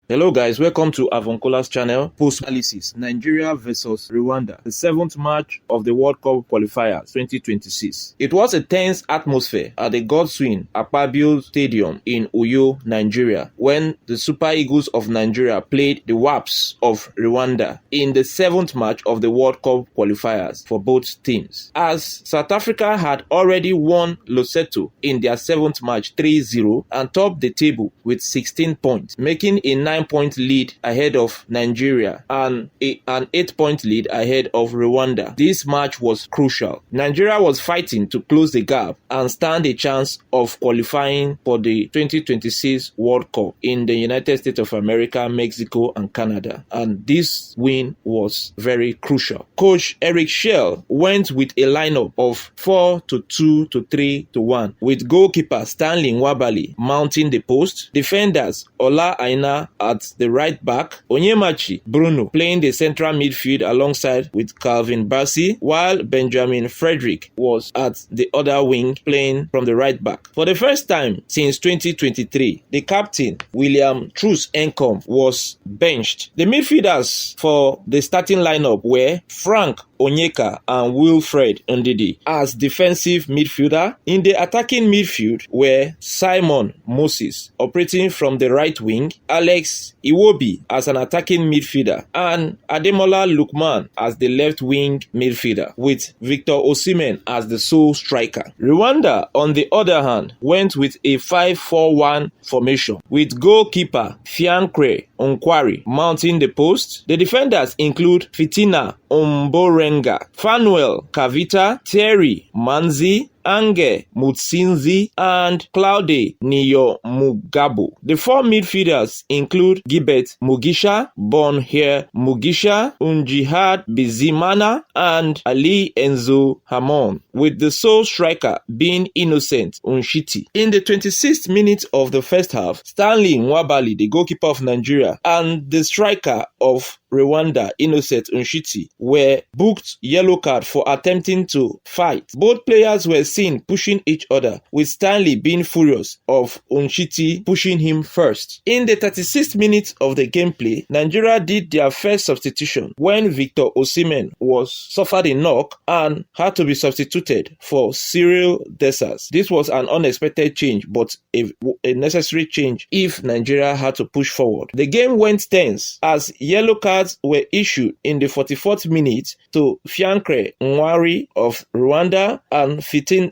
Hello guys, welcome to Avoncola's channel. Post analysis: Nigeria versus Rwanda, the 7th match of the World Cup Qualifiers 2026. It was a tense atmosphere at the Godswin Akpabio Stadium in Uyo, Nigeria, when the Super Eagles of Nigeria played the Waps of Rwanda in the 7th match of the World Cup Qualifiers for both teams. As South Africa had already won Lesotho in their 7th match 3-0 and topped the table with 16 points, making a 9-point lead ahead of Nigeria and an 8-point lead ahead of Rwanda. This match was crucial. Nigeria was fighting to close the gap and stand a chance of qualifying for the 2026 World Cup in the United States of America, Mexico, and Canada. And this win was very crucial. Coach Chelle went with a lineup of 4-2 to 3-1, with goalkeeper Stanley Nwabali mounting the post, defenders Ola Aina at the right back, Onyemachi Bruno playing the central midfield alongside with Calvin Bassey, while Benjamin Frederick was at the other wing playing from the right back. For the first time since 2023, the captain William Truss Encom was benched. The midfielders for the starting lineup were Frank Onyeka and Wilfred Ndidi as defensive midfielder. In the attacking midfield were Simon Moses operating from the right wing, Alex Iwobi as an attacking midfielder, and Ademola Lookman as the left wing midfielder, with Victor Osimhen as the sole striker. Rwanda, on the other hand, went with a 5-4-1 formation, with goalkeeper Fiancre Onkwari mounting the post. The defenders include Fitina Omborenga, Fanuel Kavita, Thierry Manzi, Ange Mutsinzi, and Claude Niyo Mugabo. The four midfielders include Gilbert Mugisha, Bonheur Mugisha, Unjihad Bizimana, and Ali Enzo Hamon, with the sole striker being Innocent Unshiti. In the 26th minute of the first half, Stanley Nwabali, the goalkeeper of Nigeria, and the striker of Rwanda, Innocent Unshiti, were booked yellow card for attempting to fight. Both players were seen pushing each other, with Stanley being furious of Unshiti pushing him first. In the 36th minute of the gameplay, Nigeria did their first substitution when Victor Osimhen suffered a knock and had to be substituted for Cyril Dessers. This was an unexpected change, but a necessary change if Nigeria had to push forward. The game went tense as yellow cards were issued in the 44th minute to Fiancre Nwari of Rwanda and Fitina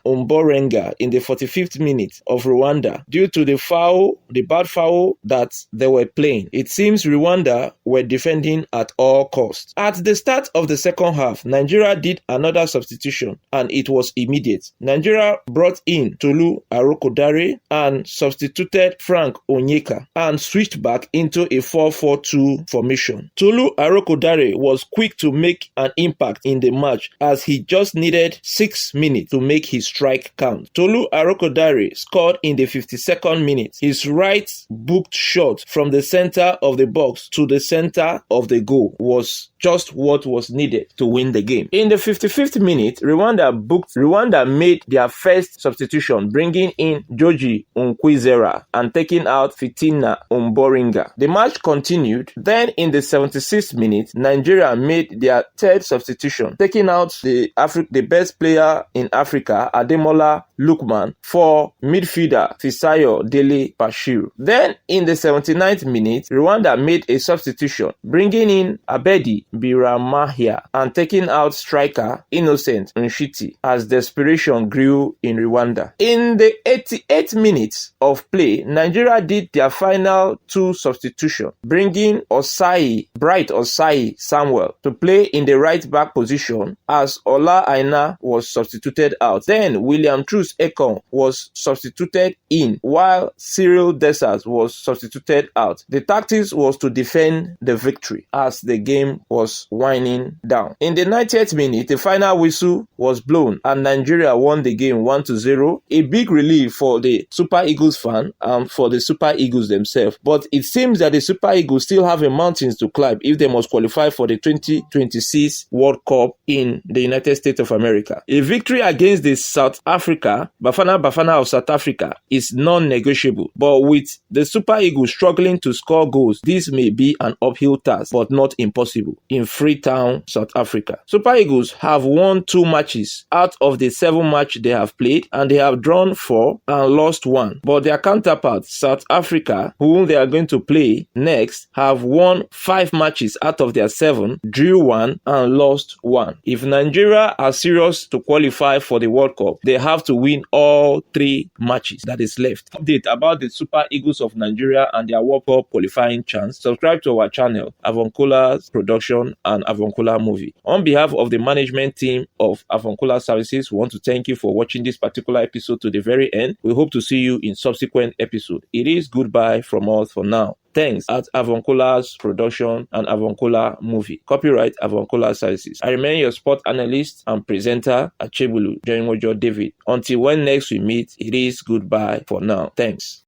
Omborenga in the 45th minute of Rwanda due to the bad foul that they were playing. It seems Rwanda were defending at all costs. At the start of the second half, Nigeria did another substitution and it was immediate. Nigeria brought in Tolu Arokodare and substituted Frank Onyeka and switched back into a 4-4-2 formation. Tolu Arokodare was quick to make an impact in the match as he just needed 6 minutes to make his strike count. Tolu Arokodare scored in the 52nd minute. His right booked shot from the center of the box to the center of the goal was just what was needed to win the game. In the 55th minute, Rwanda made their first substitution, bringing in Joji Nkwizera and taking out Fitina Omborenga. The match continued. Then in the 76th minute, Nigeria made their third substitution, taking out the best player in Africa, Ademola Lookman, for midfielder Fisayo Dele Bashiru. Then in the 79th minute, Rwanda made a substitution, bringing in Abedi Biramahia and taking out striker Innocent Nshiti as desperation grew in Rwanda. In the 88th minutes of play, Nigeria did their final two substitutions, bringing Bright Osai Samuel to play in the right back position as Ola Aina was substituted out. Then William Truss Ekong was substituted in while Cyril Dessers was substituted out. The tactics was to defend the victory as the game was was winding down. In the 90th minute, the final whistle was blown and Nigeria won the game 1-0. A big relief for the Super Eagles fan and for the Super Eagles themselves. But it seems that the Super Eagles still have a mountain to climb if they must qualify for the 2026 World Cup in the United States of America. A victory against the South Africa, Bafana of South Africa, is non-negotiable. But with the Super Eagles struggling to score goals, this may be an uphill task, but not impossible in Freetown, South Africa. Super Eagles have won 2 matches out of the 7 matches they have played, and they have drawn 4 and lost 1. But their counterparts, South Africa, whom they are going to play next, have won 5 matches out of their 7, drew 1 and lost 1. If Nigeria are serious to qualify for the World Cup, they have to win all 3 matches that is left. Update about the Super Eagles of Nigeria and their World Cup qualifying chance. Subscribe to our channel, Avoncola's Production and Avoncola Movie. On behalf of the management team of Avoncola Services, we want to thank you for watching this particular episode to the very end. We hope to see you in subsequent episodes. It is goodbye from us for now. Thanks at Avoncola's Production and Avoncola Movie. Copyright Avoncola Services. I remain your sport analyst and presenter, Achebulu Joinwojo David. Until when next we meet, it is goodbye for now. Thanks.